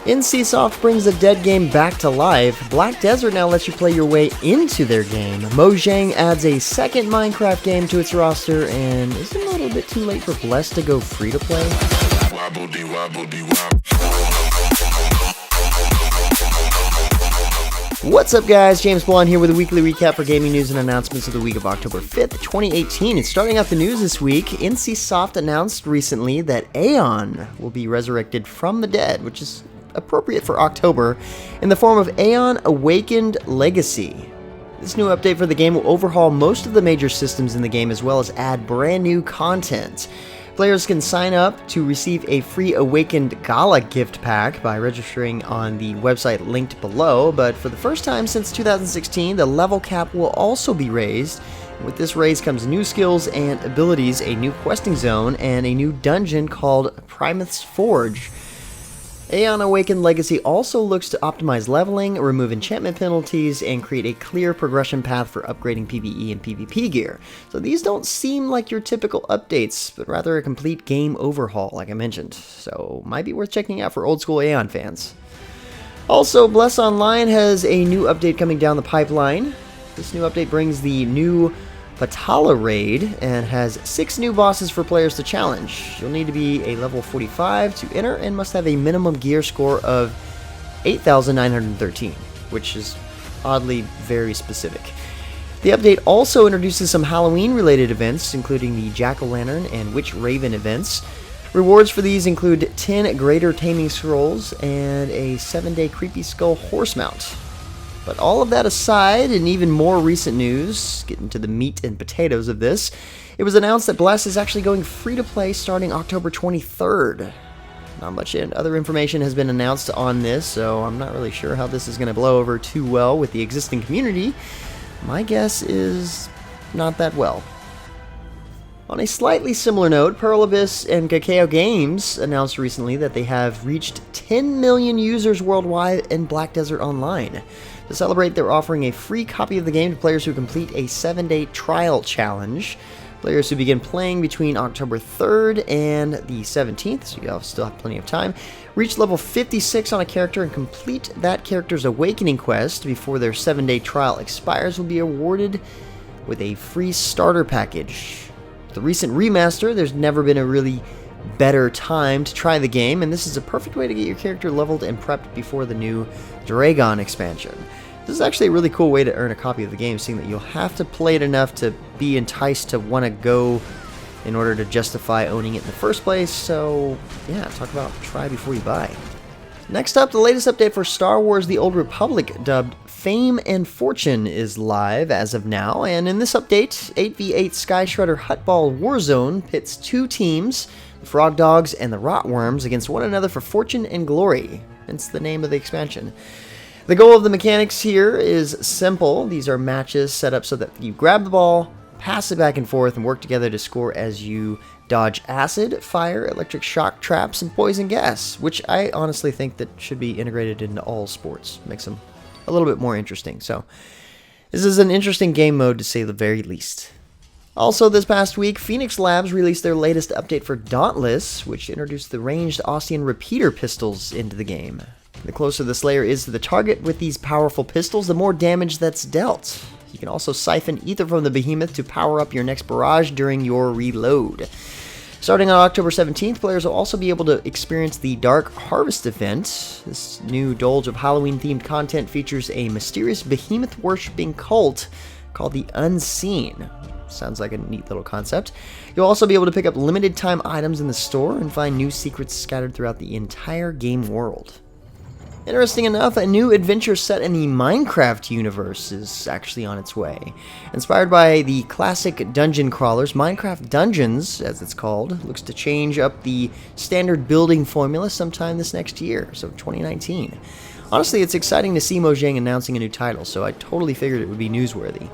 NCSoft brings a dead game back to life. Black Desert now lets you play your way into their game. Mojang adds a second Minecraft game to its roster, and is it a little bit too late for Bless to go free to play? What's up, guys? James Blonde here with a weekly recap for gaming news and announcements of the week of October 5th, 2018. And starting off the news this week, NCSoft announced recently that Aion will be resurrected from the dead, which is appropriate for October, in the form of Aion Awakened Legacy. This new update for the game will overhaul most of the major systems in the game, as well as add brand new content. Players can sign up to receive a free Awakened Gala gift pack by registering on the website linked below, but for the first time since 2016, the level cap will also be raised. With this raise comes new skills and abilities, a new questing zone, and a new dungeon called Primuth's Forge. Aion Awakened Legacy also looks to optimize leveling, remove enchantment penalties, and create a clear progression path for upgrading PvE and PvP gear. So these don't seem like your typical updates, but rather a complete game overhaul, like I mentioned. So might be worth checking out for old school Aion fans. Also, Bless Online has a new update coming down the pipeline. This new update brings the new Patala raid and has 6 new bosses for players to challenge. You'll need to be a level 45 to enter and must have a minimum gear score of 8,913, which is oddly very specific. The update also introduces some Halloween-related events, including the Jack-O-Lantern and Witch Raven events. Rewards for these include 10 Greater Taming Scrolls and a 7-day Creepy Skull horse mount. But all of that aside, and even more recent news, getting to the meat and potatoes of this, it was announced that Bless is actually going free-to-play starting October 23rd. Not much other information has been announced on this, so I'm not really sure how this is going to blow over too well with the existing community. My guess is not that well. On a slightly similar note, Pearl Abyss and Kakao Games announced recently that they have reached 10 million users worldwide in Black Desert Online. To celebrate, they're offering a free copy of the game to players who complete a 7-day trial challenge. Players who begin playing between October 3rd and the 17th, so you'll still have plenty of time, reach level 56 on a character and complete that character's awakening quest before their 7-day trial expires, will be awarded with a free starter package. The recent remaster, there's never been a really better time to try the game, and this is a perfect way to get your character leveled and prepped before the new Dragon expansion. This is actually a really cool way to earn a copy of the game, seeing that you'll have to play it enough to be enticed to want to go in order to justify owning it in the first place. So yeah, talk about try before you buy. Next up, the latest update for Star Wars The Old Republic, dubbed Fame and Fortune, is live as of now, and in this update, 8v8 Sky Shredder Hutball Warzone pits 2 teams, the Frog Dogs and the Rotworms, against one another for fortune and glory, hence the name of the expansion. The goal of the mechanics here is simple. These are matches set up so that you grab the ball, pass it back and forth, and work together to score as you dodge acid, fire, electric shock traps, and poison gas, which I honestly think that should be integrated into all sports. Makes them a little bit more interesting. So this is an interesting game mode to say the very least. Also this past week, Phoenix Labs released their latest update for Dauntless, which introduced the ranged Austrian repeater pistols into the game. The closer the Slayer is to the target with these powerful pistols, the more damage that's dealt. You can also siphon ether from the behemoth to power up your next barrage during your reload. Starting on October 17th, players will also be able to experience the Dark Harvest event. This new doge of Halloween-themed content features a mysterious behemoth-worshipping cult called the Unseen. Sounds like a neat little concept. You'll also be able to pick up limited-time items in the store and find new secrets scattered throughout the entire game world. Interesting enough, a new adventure set in the Minecraft universe is actually on its way. Inspired by the classic dungeon crawlers, Minecraft Dungeons, as it's called, looks to change up the standard building formula sometime this next year, so 2019. Honestly, it's exciting to see Mojang announcing a new title, so I totally figured it would be newsworthy.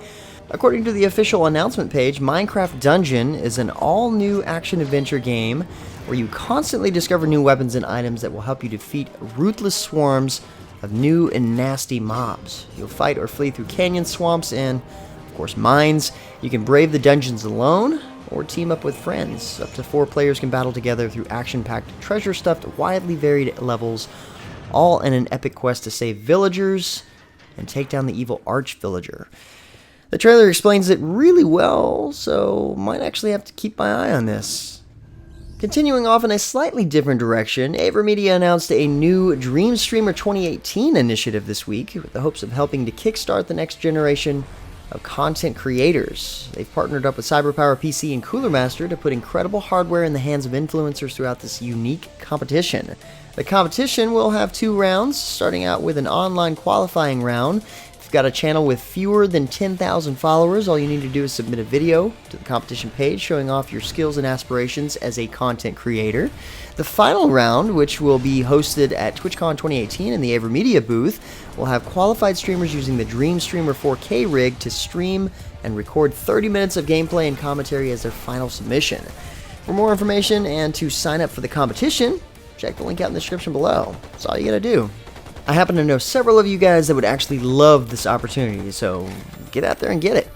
According to the official announcement page, Minecraft Dungeon is an all-new action-adventure game where you constantly discover new weapons and items that will help you defeat ruthless swarms of new and nasty mobs. You'll fight or flee through canyons, swamps, and, of course, mines. You can brave the dungeons alone or team up with friends. Up to 4 players can battle together through action-packed, treasure-stuffed, widely varied levels, all in an epic quest to save villagers and take down the evil arch-villager. The trailer explains it really well, so might actually have to keep my eye on this. Continuing off in a slightly different direction, AVerMedia announced a new Dream Streamer 2018 initiative this week with the hopes of helping to kickstart the next generation of content creators. They've partnered up with CyberPower PC and Cooler Master to put incredible hardware in the hands of influencers throughout this unique competition. The competition will have 2 rounds, starting out with an online qualifying round. If you've got a channel with fewer than 10,000 followers, all you need to do is submit a video to the competition page showing off your skills and aspirations as a content creator. The final round, which will be hosted at TwitchCon 2018 in the AVerMedia booth, will have qualified streamers using the Dream Streamer 4K rig to stream and record 30 minutes of gameplay and commentary as their final submission. For more information and to sign up for the competition, check the link out in the description below. That's all you gotta do. I happen to know several of you guys that would actually love this opportunity, so get out there and get it.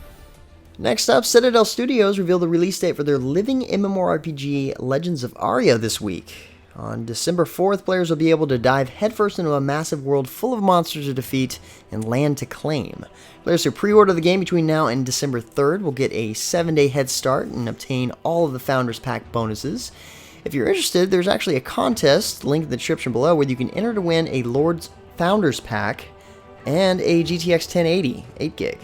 Next up, Citadel Studios revealed the release date for their living MMORPG Legends of Aria this week. On December 4th, players will be able to dive headfirst into a massive world full of monsters to defeat and land to claim. Players who pre-order the game between now and December 3rd will get a 7-day head start and obtain all of the Founders Pack bonuses. If you're interested, there's actually a contest linked in the description below where you can enter to win a Lord's Founders Pack and a GTX 1080 8GB.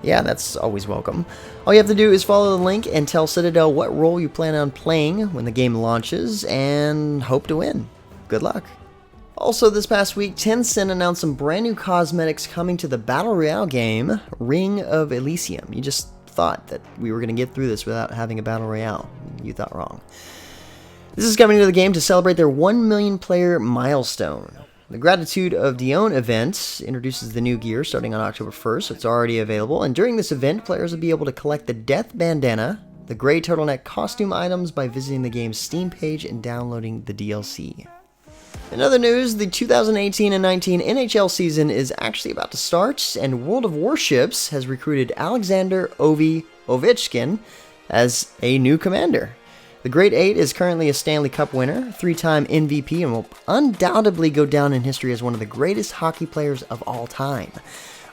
Yeah, that's always welcome. All you have to do is follow the link and tell Citadel what role you plan on playing when the game launches and hope to win. Good luck. Also this past week, Tencent announced some brand new cosmetics coming to the Battle Royale game, Ring of Elysium. You just thought that we were going to get through this without having a Battle Royale. You thought wrong. This is coming to the game to celebrate their 1 million player milestone. The Gratitude of Dion event introduces the new gear starting on October 1st, so it's already available, and during this event, players will be able to collect the Death Bandana, the Grey Turtleneck costume items by visiting the game's Steam page and downloading the DLC. In other news, the 2018 and 19 NHL season is actually about to start, and World of Warships has recruited Alexander Ovechkin as a new commander. The Great Eight is currently a Stanley Cup winner, 3-time MVP, and will undoubtedly go down in history as one of the greatest hockey players of all time.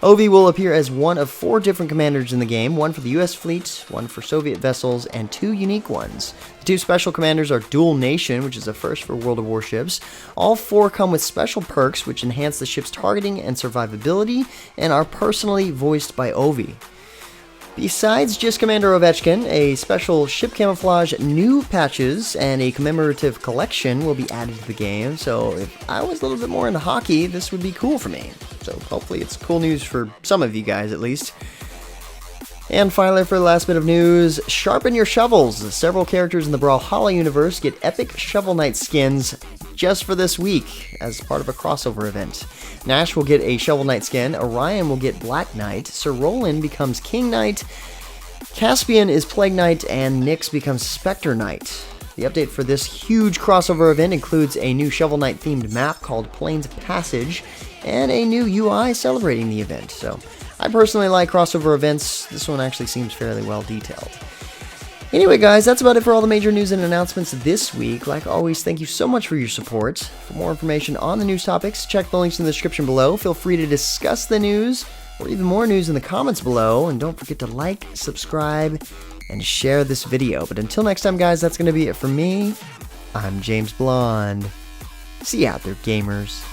Ovi will appear as one of 4 different commanders in the game, one for the US fleet, one for Soviet vessels, and 2 unique ones. The 2 special commanders are Dual Nation, which is a first for World of Warships. All 4 come with special perks which enhance the ship's targeting and survivability, and are personally voiced by Ovi. Besides just Commander Ovechkin, a special ship camouflage, new patches, and a commemorative collection will be added to the game, so if I was a little bit more into hockey, this would be cool for me. So hopefully it's cool news for some of you guys at least. And finally, for the last bit of news, sharpen your shovels. Several characters in the Brawlhalla universe get epic Shovel Knight skins just for this week as part of a crossover event. Nash will get a Shovel Knight skin, Orion will get Black Knight, Sir Roland becomes King Knight, Caspian is Plague Knight, and Nyx becomes Spectre Knight. The update for this huge crossover event includes a new Shovel Knight themed map called Plains Passage, and a new UI celebrating the event. So I personally like crossover events. This one actually seems fairly well detailed. Anyway, guys, that's about it for all the major news and announcements this week. Like always, thank you so much for your support. For more information on the news topics, check the links in the description below. Feel free to discuss the news or even more news in the comments below. And don't forget to like, subscribe, and share this video. But until next time, guys, that's going to be it for me. I'm James Blonde. See you out there, gamers.